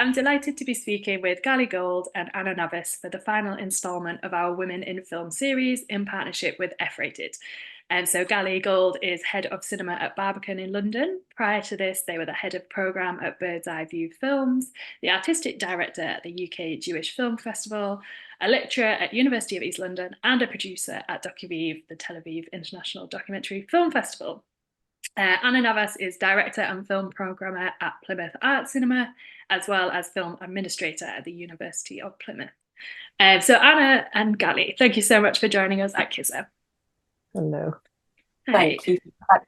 I'm delighted to be speaking with Gali Gold and Anna Navas for the final instalment of our Women in Film series in partnership with F-Rated. And so Gali Gold is head of cinema at Barbican in London. Prior to this, they were the head of programme at Bird's Eye View Films, the artistic director at the UK Jewish Film Festival, a lecturer at University of East London, and a producer at DocaViv, the Tel Aviv International Documentary Film Festival. Anna Navas is director and film programmer at Plymouth Arts Cinema, as well as film administrator at the University of Plymouth. So Anna and Gali, thank you so much for joining us at Qissa. Hello. Hi. Thank you.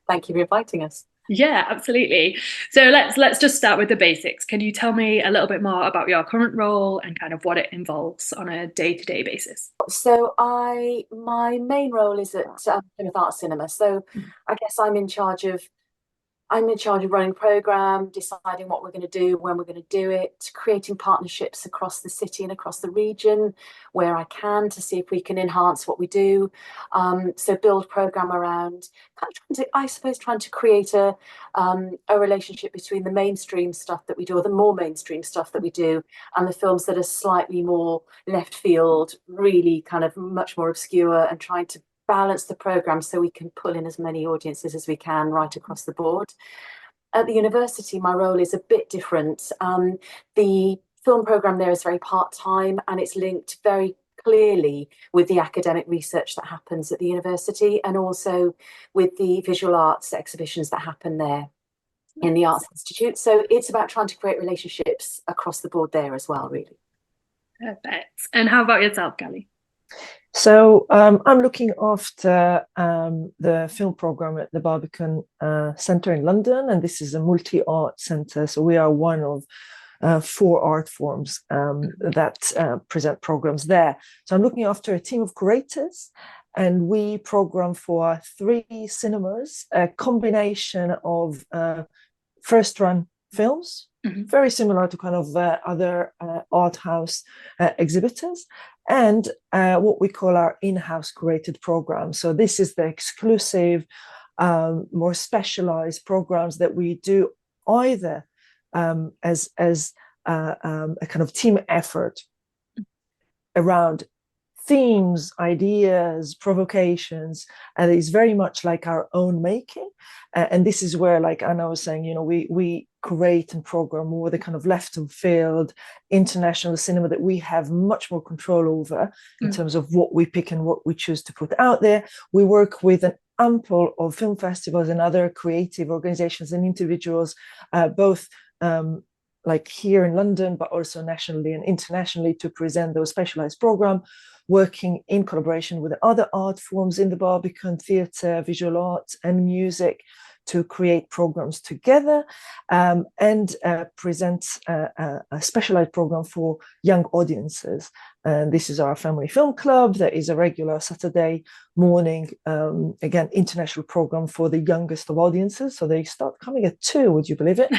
Thank you for inviting us. Yeah, absolutely. So let's just start with the basics. Can you tell me a little bit more about your current role and kind of what it involves on a day-to-day basis? So my main role is at Plymouth Arts Cinema. So I guess I'm in charge of running program, deciding what we're going to do, when we're going to do it, creating partnerships across the city and across the region where I can to see if we can enhance what we do. So build program around, trying to create a relationship between the mainstream stuff that we do, or the more mainstream stuff that we do, and the films that are slightly more left field, really kind of much more obscure, and trying to balance the program so we can pull in as many audiences as we can right across the board. At the university, my role is a bit different. The film program there is very part-time, and it's linked very clearly with the academic research that happens at the university, and also with the visual arts exhibitions that happen there in the Arts Institute. So it's about trying to create relationships across the board there as well, really. Perfect. And how about yourself, Gali? So I'm looking after the film program at the Barbican Centre in London, and this is a multi-art centre. So we are one of 4 art forms that present programs there. So I'm looking after a team of curators, and we program for 3 cinemas, a combination of first-run films, very similar to kind of other art house exhibitors, and what we call our in-house curated program. So this is the exclusive, more specialized programs that we do either as a kind of team effort around themes, ideas, provocations, and it's very much like our own making. And this is where, like Anna was saying, we create and program more the kind of left of field international cinema that we have much more control over in terms of what we pick and what we choose to put out there. We work with an ample of film festivals and other creative organizations and individuals, both like here in London, but also nationally and internationally, to present those specialized programs, working in collaboration with other art forms in the Barbican, theatre, visual arts and music, to create programs together and present a specialized program for young audiences. And this is our family film club. That is a regular Saturday morning, again, international program for the youngest of audiences. So they start coming at 2, would you believe it?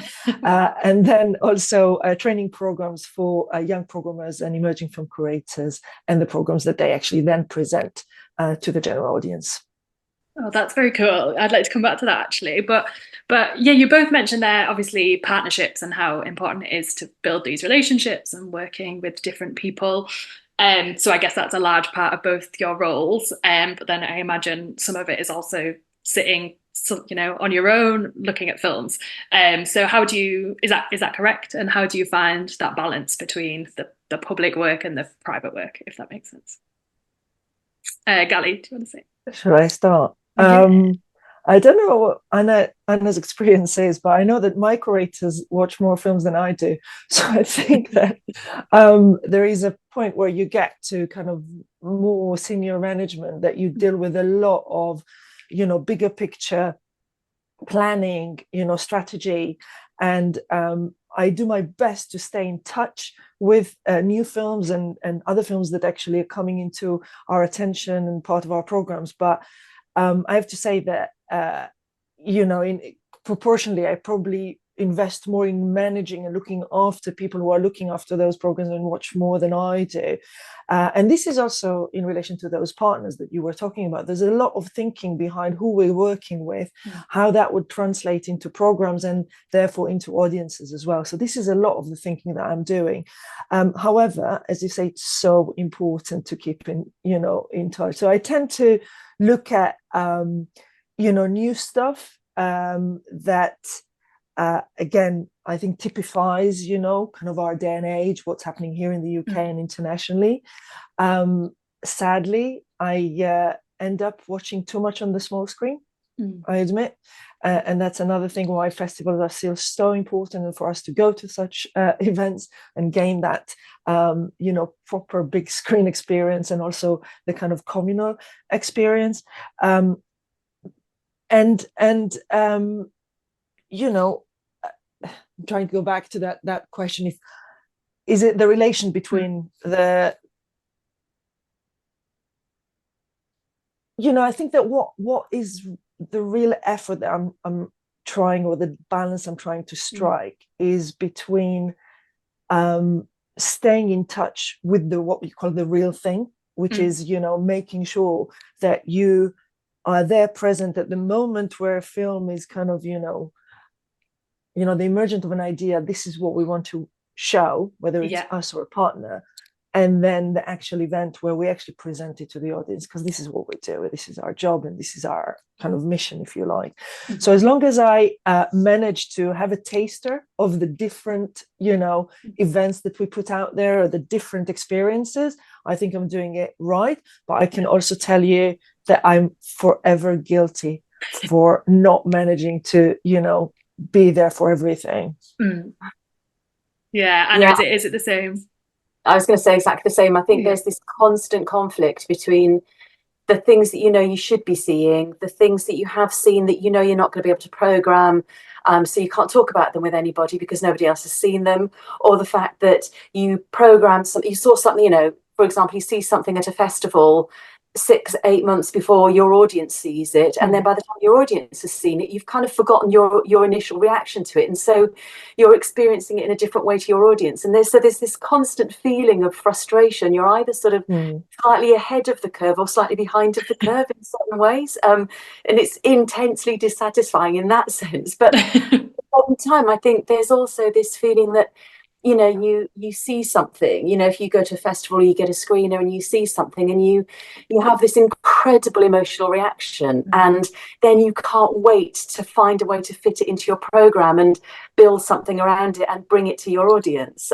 And then also training programs for young programmers and emerging film curators, and the programs that they actually then present to the general audience. Oh, that's very cool. I'd like to come back to that actually. But yeah, you both mentioned there obviously partnerships and how important it is to build these relationships and working with different people. So I guess that's a large part of both your roles. But then I imagine some of it is also sitting, on your own looking at films. So how do you, is that correct? And how do you find that balance between the public work and the private work, if that makes sense? Gali, do you want to say? Should I start? Yeah. I don't know what Anna's experience is, but I know that my curators watch more films than I do. So I think that there is a point where you get to kind of more senior management, that you deal with a lot of, bigger picture planning, strategy. And I do my best to stay in touch with new films and other films that actually are coming into our attention and part of our programs. But I have to say that, proportionally, I probably invest more in managing and looking after people who are looking after those programs and watch more than I do. And this is also in relation to those partners that you were talking about. There's a lot of thinking behind who we're working with, how that would translate into programs and therefore into audiences as well. So this is a lot of the thinking that I'm doing. However, as you say, it's so important to keep in touch. So I tend to look at new stuff that again, I think typifies, kind of our day and age, what's happening here in the UK and internationally. Sadly, I end up watching too much on the small screen, I admit. And that's another thing why festivals are still so important, and for us to go to such events and gain that, proper big screen experience and also the kind of communal experience. I'm trying to go back to that question. Is it the relation between I think that what is the real effort that I'm trying, or the balance I'm trying to strike, is between staying in touch with what we call the real thing, which is, making sure that you are there present at the moment where a film is kind of, the emergence of an idea, this is what we want to show, whether it's us or a partner, and then the actual event where we actually present it to the audience, because this is what we do, this is our job, and this is our kind of mission, if you like. So as long as I manage to have a taster of the different, events that we put out there, or the different experiences, I think I'm doing it right. But I can also tell you that I'm forever guilty for not managing to, be there for everything. Yeah, I know. Is it the same? I was going to say exactly the same. I think there's this constant conflict between the things that you should be seeing, the things that you have seen that you're not going to be able to program, so you can't talk about them with anybody because nobody else has seen them, or the fact that you programmed something, you saw something, for example, you see something at a festival 6-8 months before your audience sees it, and then by the time your audience has seen it, you've kind of forgotten your initial reaction to it, and so you're experiencing it in a different way to your audience. And there's this constant feeling of frustration. You're either sort of slightly ahead of the curve or slightly behind of the curve in certain ways, and it's intensely dissatisfying in that sense. But at the same time, I think there's also this feeling that you see something, if you go to a festival, you get a screener and you see something and you have this incredible emotional reaction, and then you can't wait to find a way to fit it into your program and build something around it and bring it to your audience.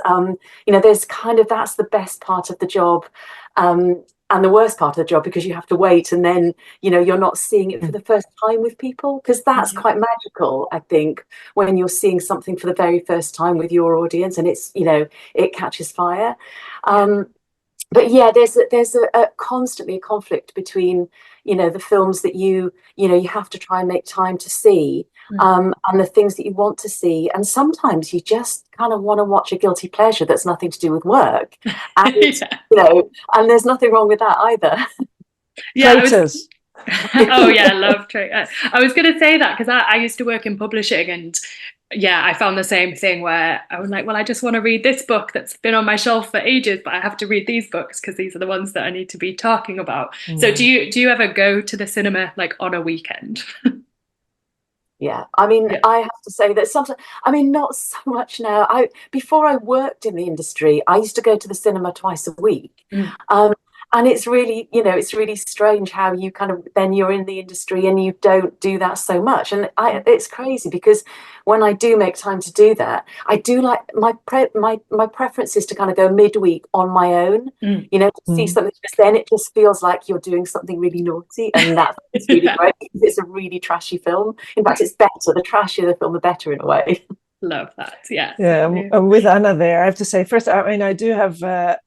There's that's the best part of the job, and the worst part of the job, because you have to wait, and then you're not seeing it for the first time with people, because that's quite magical, I think, when you're seeing something for the very first time with your audience and it's it catches fire. But yeah, there's a constantly a conflict between the films that you have to try and make time to see, and the things that you want to see, and sometimes you just kind of want to watch a guilty pleasure that's nothing to do with work, and and there's nothing wrong with that either. Traitors. Oh yeah, I love traitors. I was going to say that because I used to work in publishing, and I found the same thing where I was like, well, I just want to read this book that's been on my shelf for ages, but I have to read these books because these are the ones that I need to be talking about. So do you ever go to the cinema like on a weekend? Yeah, I mean, I have to say that sometimes, not so much now. Before I worked in the industry, I used to go to the cinema twice a week. And it's really, it's really strange how you kind of, then you're in the industry and you don't do that so much. And it's crazy, because when I do make time to do that, I do like my preference is to kind of go midweek on my own, to see something, because then it just feels like you're doing something really naughty, and that's really great, because it's a really trashy film. In fact, it's better. The trashier the film, the better, in a way. Love that. Yeah. I'm with Anna there. I have to say, first, I do have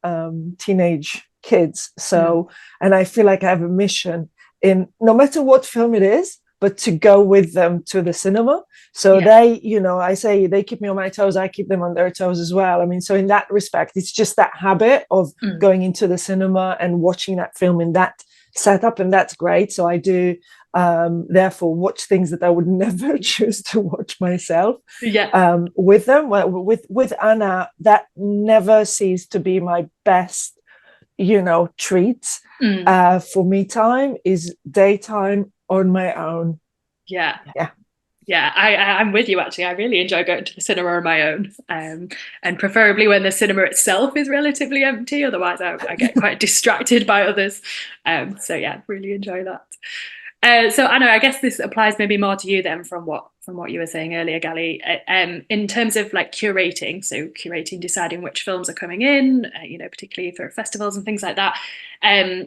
teenage kids, so and I feel like I have a mission in, no matter what film it is, but to go with them to the cinema. So they, I say they keep me on my toes, I keep them on their toes as well. So in that respect, it's just that habit of going into the cinema and watching that film in that set up, and that's great. So I do therefore watch things that I would never choose to watch myself. With them. Well, with Anna, that never ceased to be my best, treat for me time, is daytime on my own. I'm with you, actually. I really enjoy going to the cinema on my own, and preferably when the cinema itself is relatively empty. Otherwise I get quite distracted by others. So yeah, really enjoy that. So Anna, I guess this applies maybe more to you then, from what you were saying earlier, Gali, in terms of like curating, deciding which films are coming in, particularly for festivals and things like that.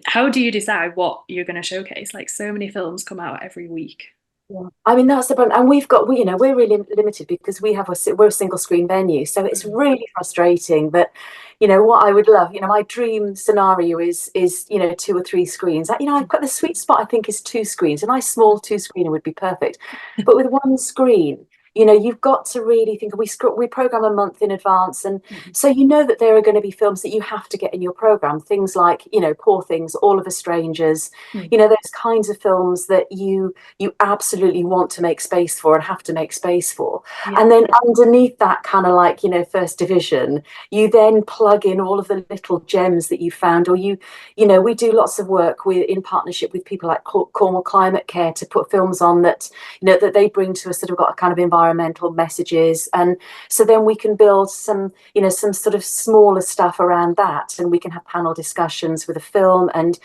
How do you decide what you're going to showcase? Like, so many films come out every week. Yeah, I mean, that's the point, and we're really limited because we're a single screen venue, so it's really frustrating that, what I would love, my dream scenario is 2 or 3 screens. I've got the sweet spot, I think, is 2 screens. A nice small 2 screener would be perfect, but with 1 screen, you've got to really think. We program a month in advance, and so that there are going to be films that you have to get in your program. Things like Poor Things, All of Us Strangers, those kinds of films that you absolutely want to make space for and have to make space for. And then underneath that kind of like First Division, you then plug in all of the little gems that you found, or we do lots of work in partnership with people like Cornwall Climate Care to put films on that that they bring to us that have got a kind of environmental messages, and so then we can build some sort of smaller stuff around that, and we can have panel discussions with a film, and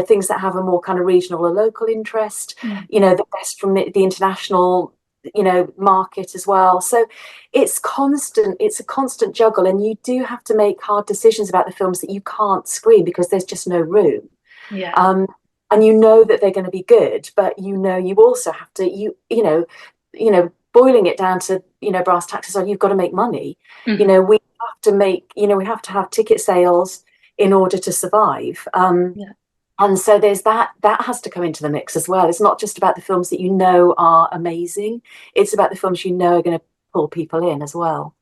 things that have a more kind of regional or local interest, the best from the international market as well. So it's a constant juggle, and you do have to make hard decisions about the films that you can't screen because there's just no room. And that they're going to be good, but you also have to boiling it down to brass tacks, you've got to make money. We have to we have to have ticket sales in order to survive. And so there's that has to come into the mix as well. It's not just about the films that are amazing, it's about the films are going to pull people in as well.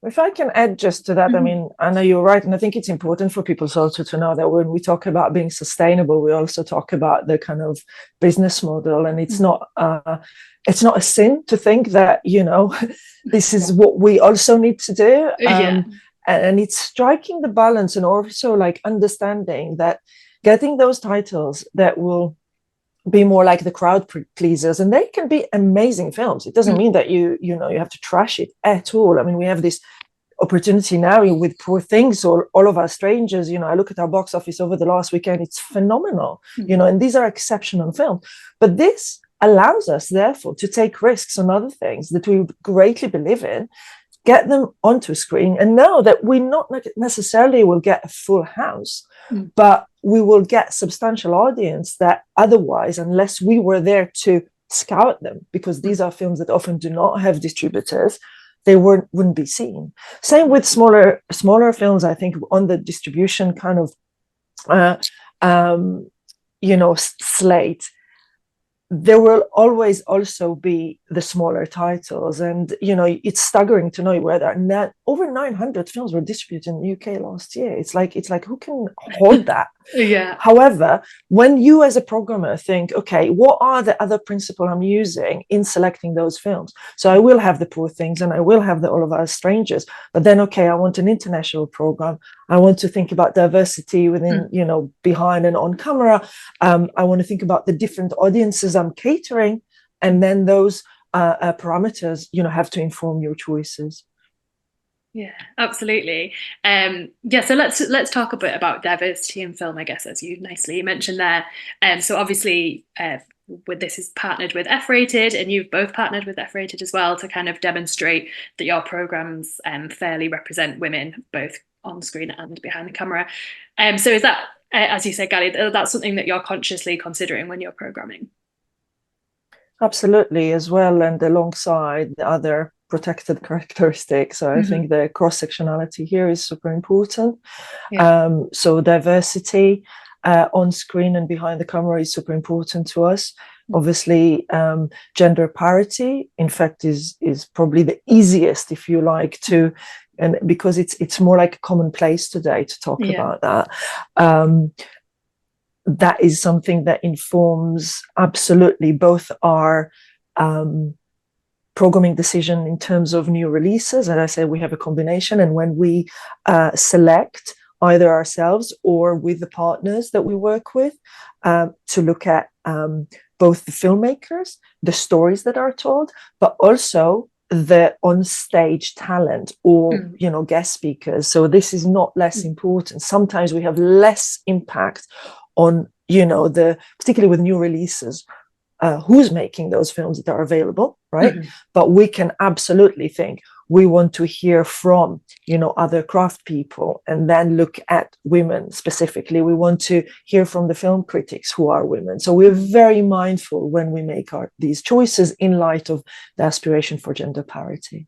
If I can add just to that, I mean, I know you're right, and I think it's important for people also to know that when we talk about being sustainable, we also talk about the kind of business model, and it's not a sin to think that this is what we also need to do. And it's striking the balance, and also like understanding that getting those titles that will be more like the crowd pleasers, and they can be amazing films. It doesn't mean that you have to trash it at all. I mean, we have this opportunity now with Poor Things or All of Us Strangers. I look at our box office over the last weekend, it's phenomenal, and these are exceptional films. But this allows us, therefore, to take risks on other things that we greatly believe in, get them onto a screen, and know that we not necessarily will get a full house, but we will get substantial audience that otherwise, unless we were there to scout them, because these are films that often do not have distributors, they wouldn't be seen. Same with smaller films. I think on the distribution kind of slate, there will always also be the smaller titles, and it's staggering to know where that over 900 films were distributed in the UK last year. It's like who can hold that? However, when you as a programmer think, okay, what are the other principles I'm using in selecting those films? So I will have the Poor Things and I will have the All of Us Strangers, but then I want an international program. I want to think about diversity within, behind and on camera. I want to think about the different audiences I'm catering, and then those parameters, have to inform your choices. Yeah, absolutely. So let's talk a bit about diversity in film, I guess, as you nicely mentioned there. So obviously, with this is partnered with F-Rated, and you've both partnered with F-Rated as well to kind of demonstrate that your programs fairly represent women, both on screen and behind the camera. So is that, as you said, Gali, that's something that you're consciously considering when you're programming? Absolutely, as well, and alongside the other protected characteristics. So I think the cross-sectionality here is super important. So diversity on screen and behind the camera is super important to us. Obviously, gender parity, in fact, is probably the easiest, if you like, to, and because it's more like a commonplace today to talk about that. that is something that informs absolutely both our programming decision in terms of new releases. And I say we have a combination, and when we select either ourselves or with the partners that we work with to look at both the filmmakers, the stories that are told, but also the on-stage talent or guest speakers. So this is not less important. Sometimes we have less impact on particularly with new releases, who's making those films that are available, right? But we can absolutely think we want to hear from other craft people, and then look at women specifically. We want to hear from the film critics who are women. So we're very mindful when we make these choices in light of the aspiration for gender parity.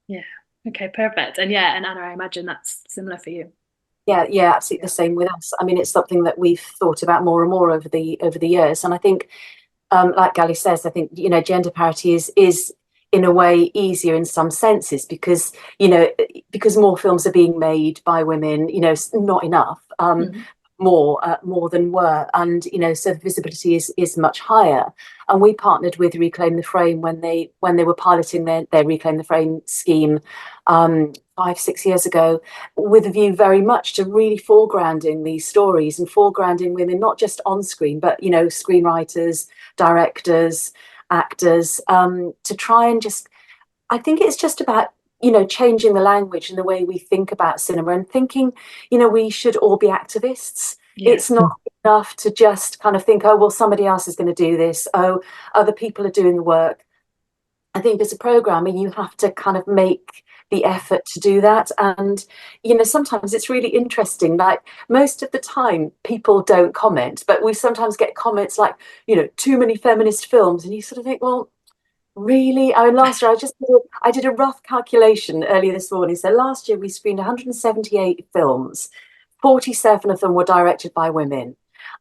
Yeah. Okay, perfect. And Anna, I imagine that's similar for you. Yeah, absolutely the same with us. I mean, it's something that we've thought about more and more over the years, and I think, like Gali says, I think gender parity is in a way easier in some senses because more films are being made by women. Not enough, more than were, and so the visibility is much higher. And we partnered with Reclaim the Frame when they were piloting their Reclaim the Frame scheme 5-6 years ago, with a view very much to really foregrounding these stories and foregrounding women, not just on screen, but screenwriters, directors, actors, to try and I think it's just about changing the language and the way we think about cinema, and thinking we should all be activists. It's not enough to just kind of think, oh well, somebody else is going to do this, oh other people are doing the work. I think as a programmer you have to kind of make the effort to do that. And sometimes it's really interesting, like most of the time people don't comment, but we sometimes get comments like too many feminist films, and you sort of think, well, really? I mean, last year I did a rough calculation earlier this morning. So last year we screened 178 films, 47 of them were directed by women,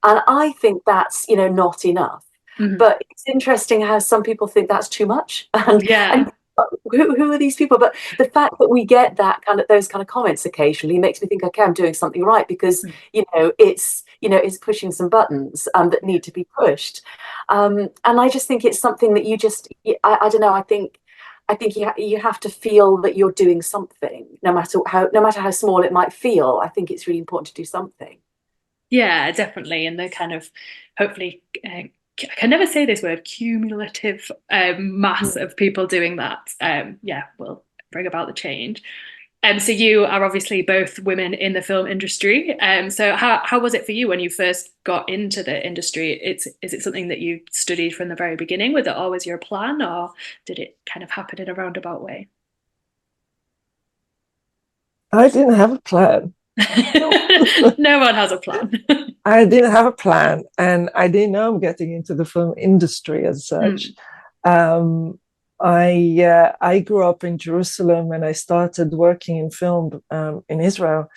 and I think that's not enough. But it's interesting how some people think that's too much, and who are these people? But the fact that we get those kind of comments occasionally makes me think, okay, I'm doing something right, because it's pushing some buttons that need to be pushed, and I just think it's something that I don't know. I think you have to feel that you're doing something, no matter how small it might feel. I think it's really important to do something. Yeah, definitely. And the kind of, hopefully, I can never say this word, cumulative mass of people doing that, will bring about the change. So you are obviously both women in the film industry. So how was it for you when you first got into the industry? Is it something that you studied from the very beginning? Was it always your plan, or did it kind of happen in a roundabout way? I didn't have a plan. No one has a plan. I didn't have a plan, and I didn't know I'm getting into the film industry as such. I grew up in Jerusalem, and I started working in film in Israel.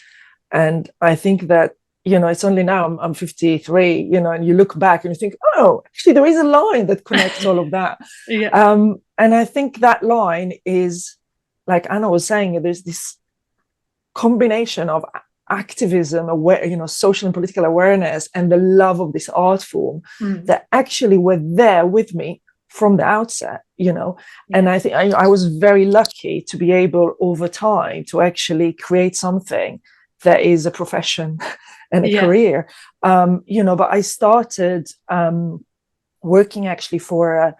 And I think that it's only now I'm 53, and you look back and you think, oh, actually there is a line that connects all of that. And I think that line is, like Anna was saying, there's this combination of activism, social and political awareness, and the love of this art form that actually were there with me from the outset, and I think I was very lucky to be able over time to actually create something that is a profession and a career. But I started working actually for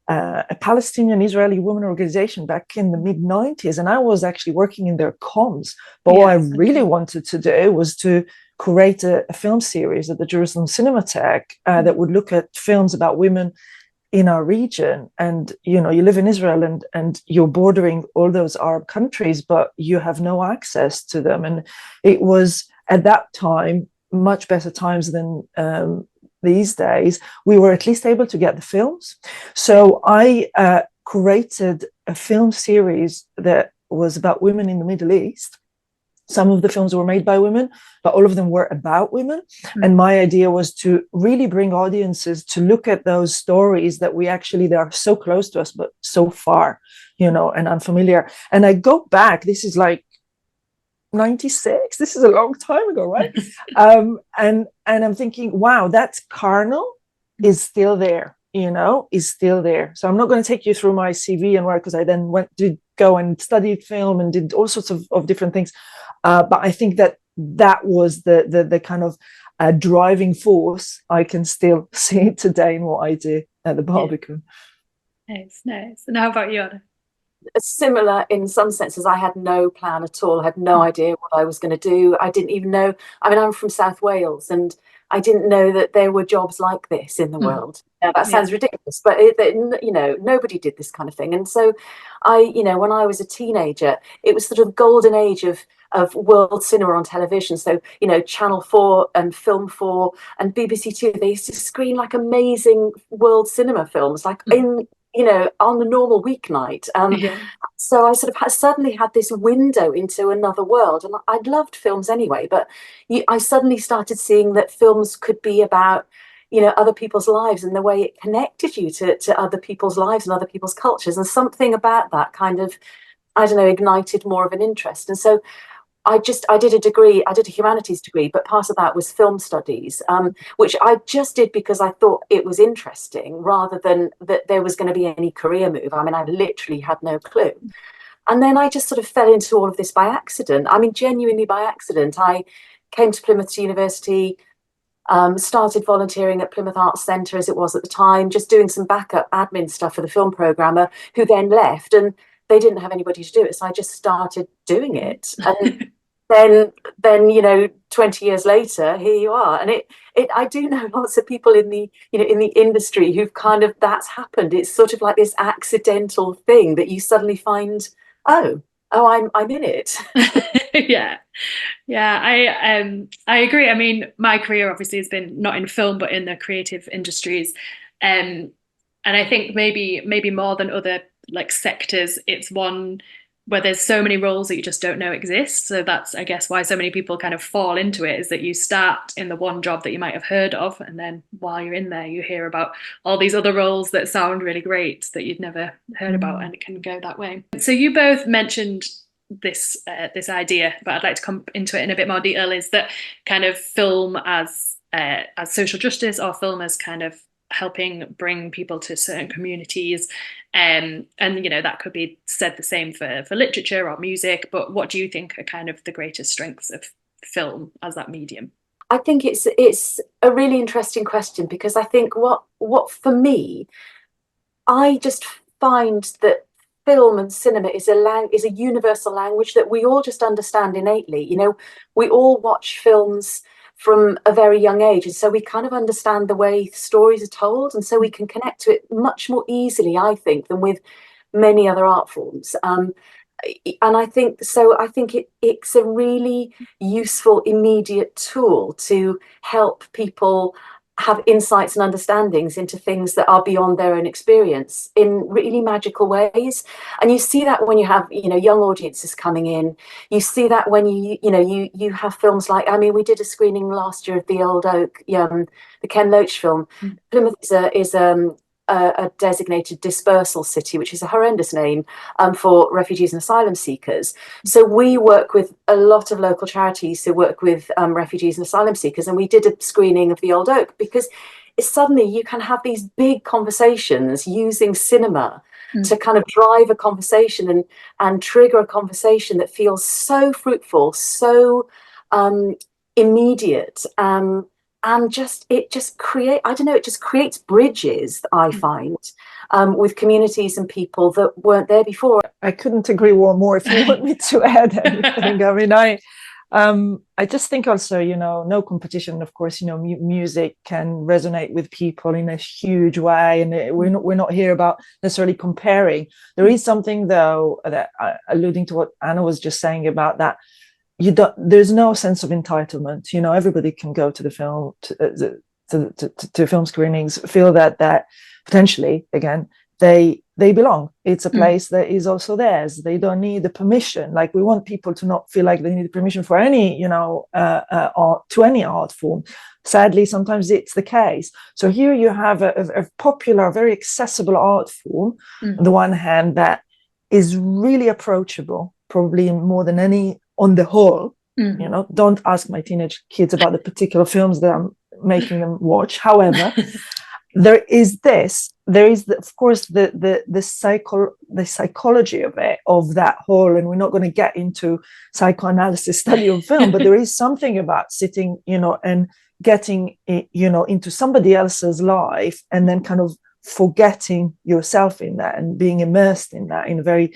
a Palestinian Israeli women organization back in the mid-90s, and I was actually working in their comms. But what I really wanted to do was to create a film series at the Jerusalem Cinematheque that would look at films about women in our region. And you live in Israel, and you're bordering all those Arab countries, but you have no access to them. And it was at that time much better times than these days. We were at least able to get the films. So I created a film series that was about women in the Middle East. Some of the films were made by women, but all of them were about women. And my idea was to really bring audiences to look at those stories that they are so close to us, but so far, and unfamiliar. And I go back, this is like 96. This is a long time ago, right? And I'm thinking, wow, that kernel is still there, is still there. So I'm not going to take you through my CV and work, because I then to go and studied film and did all sorts of different things. But I think that was the kind of driving force. I can still see it today in what I do at the Barbican. Nice. And how about you, Anna? Similar in some senses. I had no plan at all. I had no idea what I was going to do. I didn't even know. I mean, I'm from South Wales, and I didn't know that there were jobs like this in the world. Now, that sounds ridiculous, but nobody did this kind of thing. And so when I was a teenager, it was sort of the golden age of world cinema on television. So, Channel 4 and Film 4 and BBC 2, they used to screen like amazing world cinema films, like on the normal weeknight. So I sort of suddenly had this window into another world, and I'd loved films anyway, but I suddenly started seeing that films could be about, other people's lives and the way it connected you to other people's lives and other people's cultures. And something about that kind of, I don't know, ignited more of an interest. And so I did a humanities degree, but part of that was film studies, which I just did because I thought it was interesting, rather than that there was going to be any career move. I mean, I literally had no clue. And then I just sort of fell into all of this by accident. I mean, genuinely by accident. I came to Plymouth University, started volunteering at Plymouth Arts Cinema, as it was at the time, just doing some backup admin stuff for the film programmer, who then left, and they didn't have anybody to do it. So I just started doing it. And then 20 years later, here you are. And I do know lots of people in the industry who've kind of, that's happened. It's sort of like this accidental thing that you suddenly find, oh, I'm in it. I agree. I mean, my career obviously has been not in film, but in the creative industries. And I think maybe more than other like sectors, it's one where there's so many roles that you just don't know exist. So that's, I guess, why so many people kind of fall into it, is that you start in the one job that you might have heard of, and then while you're in there, you hear about all these other roles that sound really great that you'd never heard about, and it can go that way. So you both mentioned this idea, but I'd like to come into it in a bit more detail, is that kind of film as social justice, or film as kind of helping bring people to certain communities, and that could be said the same for literature or music. But what do you think are kind of the greatest strengths of film as that medium? I think it's a really interesting question, because I think what for me, I just find that film and cinema is a universal language that we all just understand innately. We all watch films from a very young age, and so we kind of understand the way stories are told, and so we can connect to it much more easily, I think, than with many other art forms. And I think it's a really useful immediate tool to help people have insights and understandings into things that are beyond their own experience in really magical ways. And you see that when you have young audiences coming in. You see that when you have films like, I mean, we did a screening last year of The Old Oak, the Ken Loach film. Plymouth is a designated dispersal city, which is a horrendous name for refugees and asylum seekers. So we work with a lot of local charities who work with refugees and asylum seekers, and we did a screening of The Old Oak, because suddenly you can have these big conversations using cinema to kind of drive a conversation and trigger a conversation that feels so fruitful, so immediate. And it just creates bridges, I find, with communities and people that weren't there before. I couldn't agree more. If you want me to add anything, I mean, I just think also, no competition. Of course, music can resonate with people in a huge way, and we're not here about necessarily comparing. There is something, though, that alluding to what Anna was just saying about that. There's no sense of entitlement. Everybody can go to the film to film screenings, feel that potentially, again, they belong. It's a place that is also theirs. They don't need the permission. Like, we want people to not feel like they need permission for any art, to any art form. Sadly, sometimes it's the case. So here you have a popular, very accessible art form on the one hand, that is really approachable, probably more than any on the whole. Don't ask my teenage kids about the particular films that I'm making them watch. However, there is, of course, the psychology of it, of that whole, and we're not going to get into psychoanalysis study of film, but there is something about sitting, and getting, into somebody else's life and then kind of forgetting yourself in that and being immersed in that in a very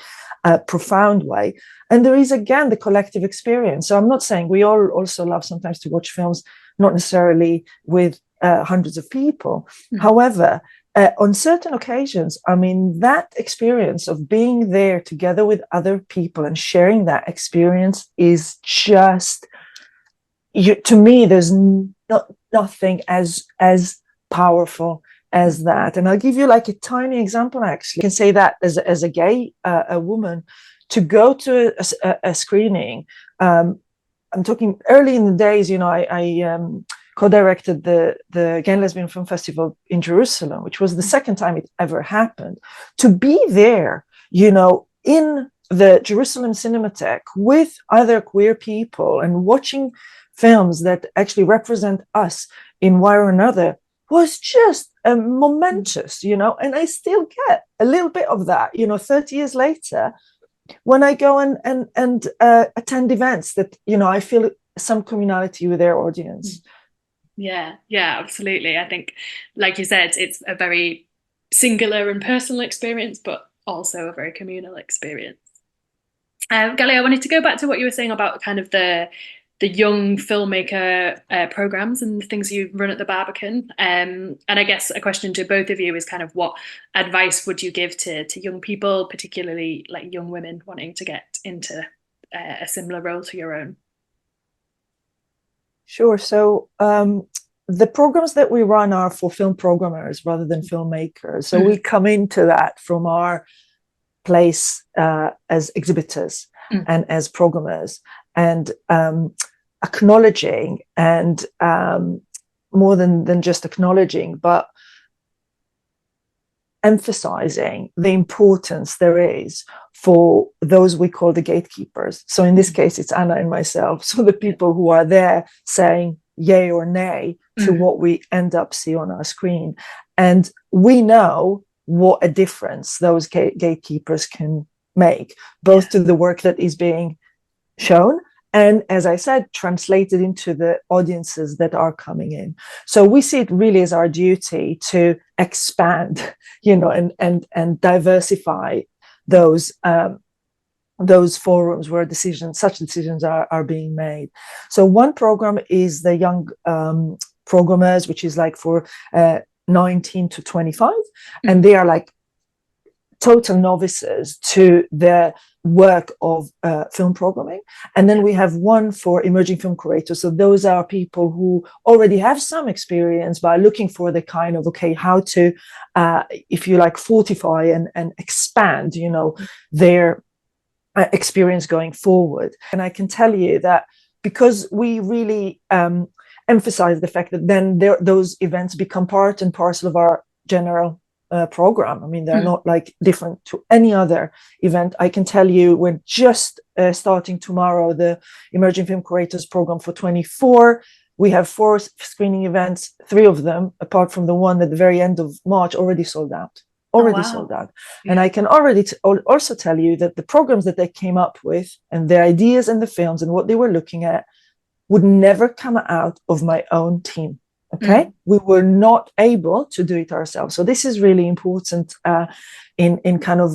profound way. And there is, again, the collective experience. So I'm not saying, we all also love sometimes to watch films, not necessarily with hundreds of people. However, on certain occasions, I mean, that experience of being there together with other people and sharing that experience is just, to me, there's nothing as powerful as that. And I'll give you like a tiny example, actually. I can say that as a gay a woman, to go to a screening, I'm talking early in the days, I co-directed the Gay and Lesbian Film Festival in Jerusalem, which was the second time it ever happened. To be there, in the Jerusalem Cinematheque with other queer people and watching films that actually represent us in one way or another was just momentous, and I still get a little bit of that, 30 years later, when I go and attend events that, I feel some communality with their audience. Yeah, absolutely. I think, like you said, it's a very singular and personal experience, but also a very communal experience. Gali, I wanted to go back to what you were saying about kind of the young filmmaker programs and the things you run at the Barbican. And I guess a question to both of you is kind of, what advice would you give to young people, particularly like young women wanting to get into a similar role to your own? Sure. So the programs that we run are for film programmers rather than filmmakers. So we come into that from our place as exhibitors and as programmers, and acknowledging, and more than just acknowledging, but emphasizing the importance there is for those we call the gatekeepers. So in this case, it's Anna and myself. So the people who are there saying yay or nay to what we end up see on our screen. And we know what a difference those gatekeepers can make, both to the work that is being shown and, as I said, translated into the audiences that are coming in. So we see it really as our duty to expand, and diversify those forums where such decisions are being made. So one program is the young programmers, which is like for 19 to 25, and they are like total novices to the work of film programming. And then we have one for emerging film curators. So those are people who already have some experience by looking for the kind of, how to, if you like, fortify and expand, their experience going forward. And I can tell you that because we really emphasize the fact that then those events become part and parcel of our general program. I mean, they're not like different to any other event. I can tell you we're just starting tomorrow the Emerging Film Curators program for 24. We have 4 screening events, 3 of them, apart from the one at the very end of March, already sold out. Sold out. Yeah. And I can already also tell you that the programs that they came up with and their ideas and the films and what they were looking at would never come out of my own team. Okay, we were not able to do it ourselves. So this is really important in kind of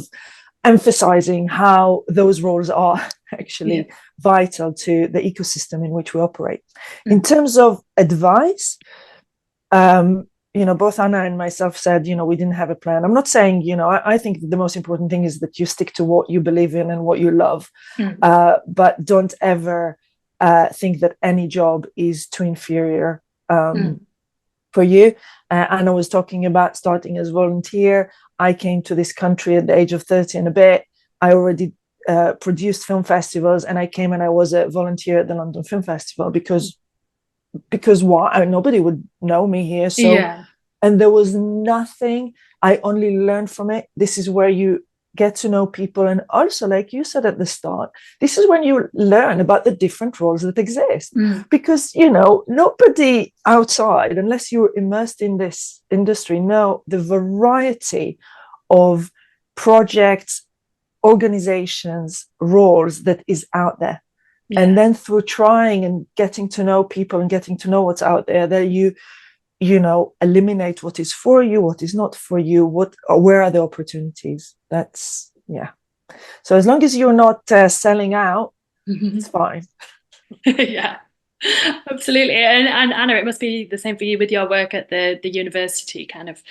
emphasizing how those roles are actually vital to the ecosystem in which we operate. In terms of advice, both Anna and myself said, we didn't have a plan. I'm not saying, I think the most important thing is that you stick to what you believe in and what you love, but don't ever think that any job is too inferior for you. Anna was talking about starting as volunteer. I came to this country at the age of 30 and a bit. I already produced film festivals, and I came and I was a volunteer at the London Film Festival because why? Nobody would know me here. So, and there was nothing. I only learned from it. This is where you get to know people. And also, like you said at the start, this is when you learn about the different roles that exist. Because, you know, nobody outside, unless you're immersed in this industry, know the variety of projects, organizations, roles that is out there. Yeah. And then through trying and getting to know people and getting to know what's out there, that you know, eliminate what is for you, what is not for you, where are the opportunities. That's, yeah. So as long as you're not selling out, it's fine. Yeah, absolutely. And Anna, it must be the same for you with your work at the university, kind of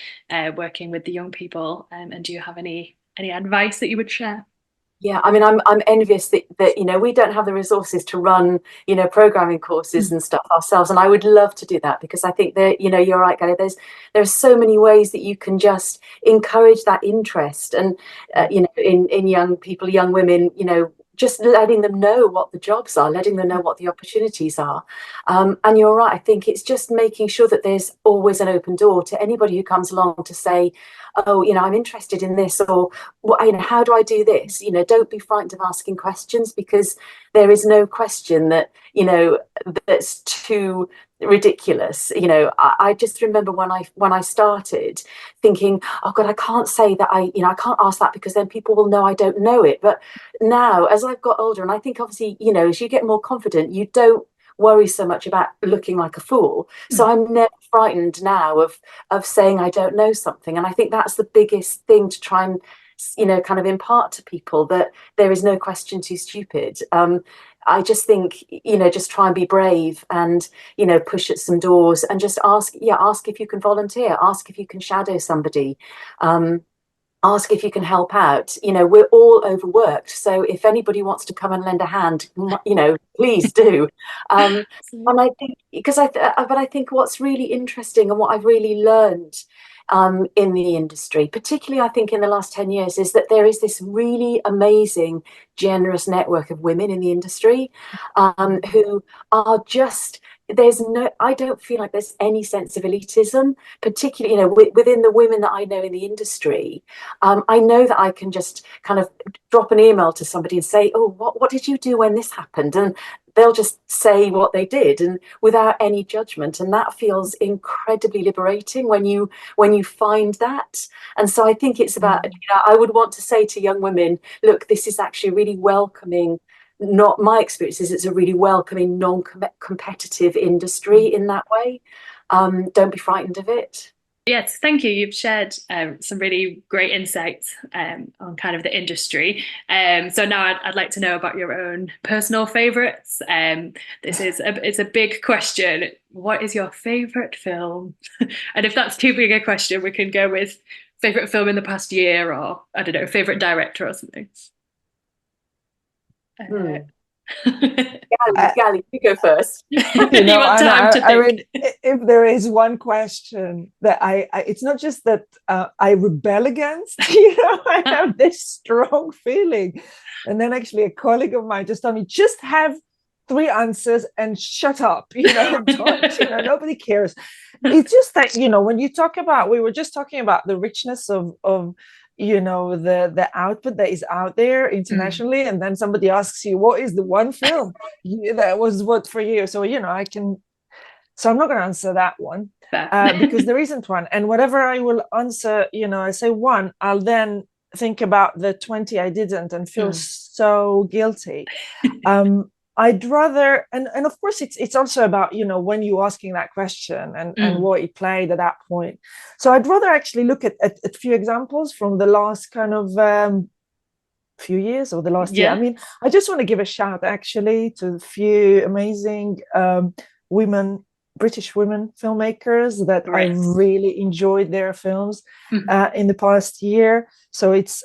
working with the young people. And do you have any advice that you would share? Yeah, I mean, I'm envious that you know, we don't have the resources to run, you know, programming courses and stuff ourselves, and I would love to do that, because I think that, you know, you're right, Gali, there's so many ways that you can just encourage that interest, and you know, in young people, young women, you know, just letting them know what the jobs are, letting them know what the opportunities are. And you're right, I think it's just making sure that there's always an open door to anybody who comes along to say, oh, you know, I'm interested in this, or, well, you know, how do I do this? You know, don't be frightened of asking questions, because there is no question that, you know, that's too ridiculous. You know, I just remember when I started thinking, oh God, I can't say that I can't ask that, because then people will know I don't know it. But now, as I've got older, and I think obviously, you know, as you get more confident, you don't worry so much about looking like a fool. So I'm never frightened now of saying I don't know something. And I think that's the biggest thing to try and, you know, kind of impart to people, that there is no question too stupid. I just think, you know, just try and be brave, and, you know, push at some doors, and just ask if you can volunteer, ask if you can shadow somebody. Ask if you can help out. You know, we're all overworked, so if anybody wants to come and lend a hand, you know, please do. And I think, but I think what's really interesting, and what I've really learned in the industry, particularly I think in the last 10 years, is that there is this really amazing, generous network of women in the industry who are just, I don't feel like there's any sense of elitism, particularly, you know, within the women that I know in the industry. I know that I can just kind of drop an email to somebody and say, oh, what did you do when this happened? And they'll just say what they did, and without any judgment. And that feels incredibly liberating when you find that. And so I think it's about, you know, I would want to say to young women, look, this is actually really welcoming. Not my experience is, it's a really welcoming, non-competitive industry in that way. Don't be frightened of it. Yes, thank you. You've shared some really great insights on kind of the industry. So now I'd like to know about your own personal favourites. It's a big question. What is your favourite film? And if that's too big a question, we can go with favourite film in the past year, or I don't know, favourite director or something. Gali, you go first. You know, I mean, if there is one question that it's not just that I rebel against, you know, I have this strong feeling. And then actually a colleague of mine just told me, just have 3 answers and shut up, you know, don't, you know, nobody cares. It's just that, you know, when you talk about, we were just talking about the richness of you know, the output that is out there internationally, and then somebody asks you, what is the one film that was what for you? So, you know, so I'm not going to answer that one because there isn't one. And whatever I will answer, you know, I say one, I'll then think about the 20 I didn't and feel so guilty. I'd rather, and of course it's also about, you know, when you're asking that question and what he played at that point. So I'd rather actually look at a few examples from the last kind of few years, or the last year. I mean, I just want to give a shout actually to a few amazing British women filmmakers that I really enjoyed their films in the past year. So it's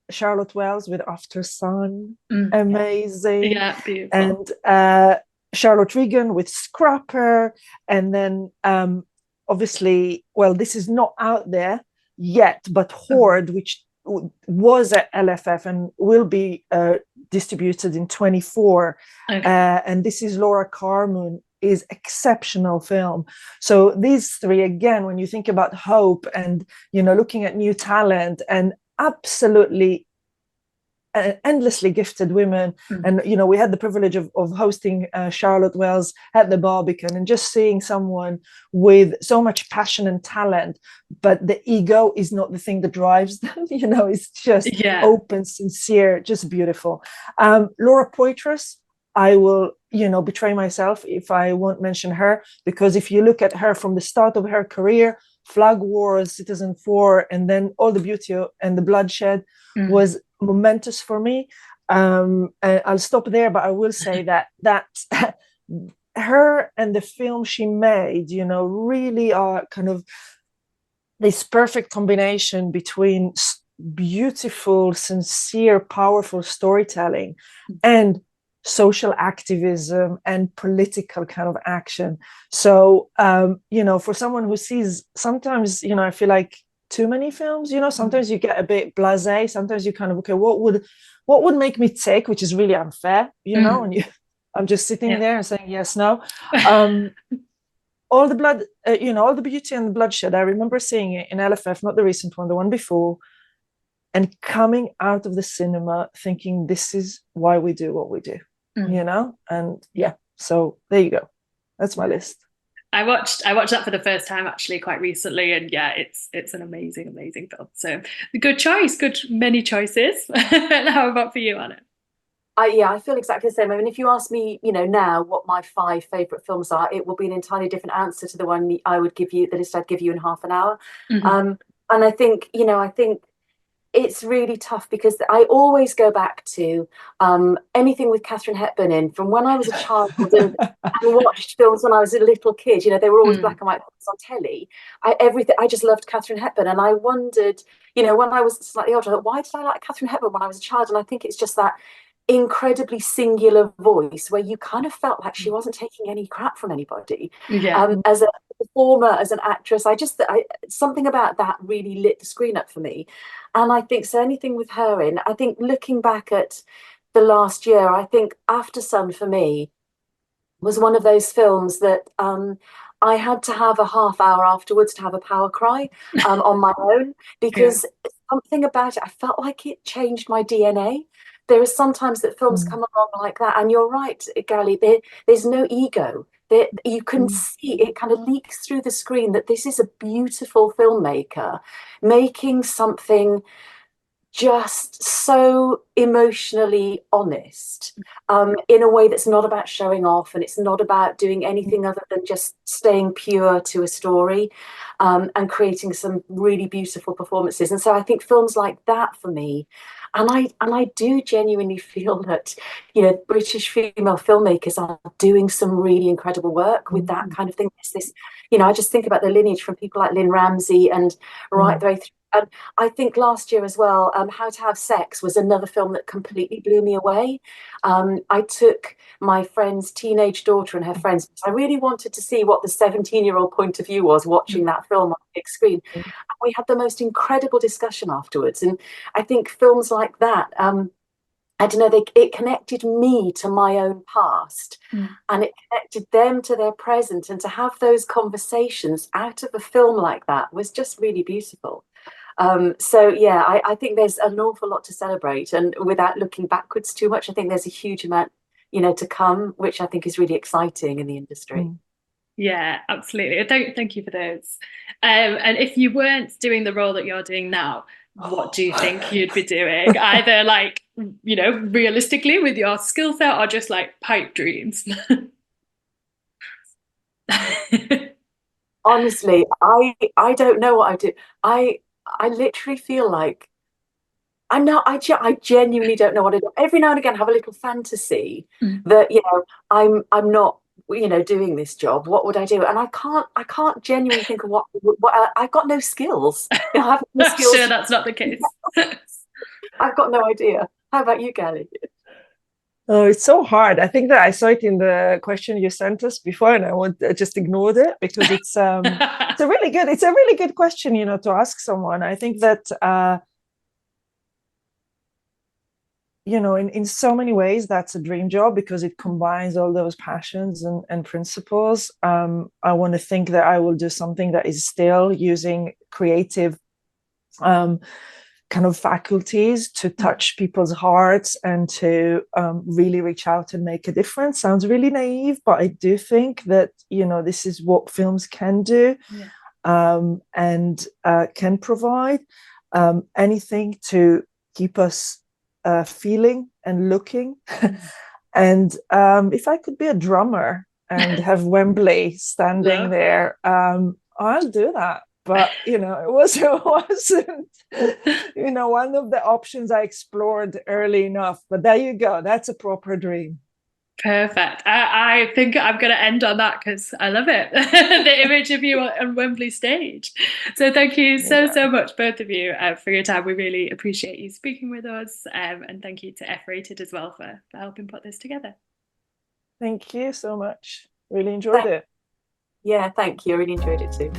Charlotte Wells with After Sun, amazing. Yeah, beautiful. And Charlotte Regan with Scrapper. And then obviously, well, this is not out there yet, but Horde, which was at LFF and will be distributed in 24. And this is Laura Carmoon, is exceptional film. So these 3, again, when you think about hope and, you know, looking at new talent and absolutely endlessly gifted women. And we had the privilege of hosting Charlotte Wells at the Barbican, and just seeing someone with so much passion and talent, but the ego is not the thing that drives them. It's just open, sincere, just beautiful. Laura Poitras, I will betray myself if I won't mention her, because if you look at her from the start of her career, Flag Wars, Citizen4, and then All the Beauty and the Bloodshed was momentous for me. And I'll stop there, but I will say that her and the film she made, really are kind of this perfect combination between beautiful, sincere, powerful storytelling and social activism and political kind of action. So, for someone who sees sometimes, I feel like too many films, sometimes you get a bit blasé. Sometimes you kind of, okay, what would make me tick, which is really unfair, and I'm just sitting there and saying yes, no. All the blood, All the Beauty and the Bloodshed. I remember seeing it in LFF, not the recent one, the one before, and coming out of the cinema thinking, this is why we do what we do, and so there you go. That's my list. I watched that for the first time actually quite recently, and it's an amazing film. So good choice, many choices. How about for you, Anna? I feel exactly the same. I mean, if you ask me, now what my 5 favourite films are, it will be an entirely different answer to the one I would give you, the list I'd give you in half an hour. And I think, it's really tough because I always go back to anything with Katharine Hepburn in, from when I was a child and watched films when I was a little kid. They were always black and white films on telly. I just loved Katharine Hepburn, and I wondered, when I was slightly older, why did I like Katharine Hepburn when I was a child? And I think it's just that incredibly singular voice where you kind of felt like she wasn't taking any crap from anybody. As a performer, as an actress, something about that really lit the screen up for me. And I think so anything with her in, I think looking back at the last year, I think After Sun for me was one of those films that I had to have a half hour afterwards to have a power cry on my own, because something about it, I felt like it changed my DNA. There are sometimes that films come along like that, and you're right, Gali, there's no ego. You can see it kind of leaks through the screen that this is a beautiful filmmaker making something just so emotionally honest, in a way that's not about showing off, and it's not about doing anything other than just staying pure to a story, and creating some really beautiful performances. And so I think films like that for me, and I do genuinely feel that British female filmmakers are doing some really incredible work with that kind of thing. This I just think about the lineage from people like Lynn Ramsey and right the way through. And I think last year as well, How to Have Sex was another film that completely blew me away. I took my friend's teenage daughter and her friends, because I really wanted to see what the 17-year-old point of view was watching that film on the big screen. And we had the most incredible discussion afterwards. And I think films like that, I don't know, it connected me to my own past, and it connected them to their present. And to have those conversations out of a film like that was just really beautiful. I think there's an awful lot to celebrate, and without looking backwards too much, I think there's a huge amount, to come, which I think is really exciting in the industry. Yeah, absolutely. Thank you for those. And if you weren't doing the role that you're doing now, what do you think you'd be doing? Either realistically with your skill set, or just like pipe dreams? Honestly, I don't know what I do. I literally feel like I genuinely don't know what I do. Every now and again I have a little fantasy that, I'm not, doing this job. What would I do? And I can't genuinely think of what I've got no skills. I have no skills. Sure, that's not the case. I've got no idea. How about you, Gali? Oh, it's so hard. I think that I saw it in the question you sent us before, and I just ignored it because it's a really good question, to ask someone. I think that in so many ways that's a dream job, because it combines all those passions and principles. I want to think that I will do something that is still using creative kind of faculties to touch people's hearts and to really reach out and make a difference. Sounds really naive, but I do think that, you know, this is what films can do, and can provide. Anything to keep us feeling and looking. And if I could be a drummer and have Wembley standing there, I'll do that. But, you know, it wasn't, you know, one of the options I explored early enough. But there you go. That's a proper dream. Perfect. I think I'm going to end on that because I love it. The image of you on Wembley stage. So thank you so much, both of you, for your time. We really appreciate you speaking with us. And thank you to F-Rated as well for helping put this together. Thank you so much. Really enjoyed it. Yeah, thank you. I really enjoyed it too.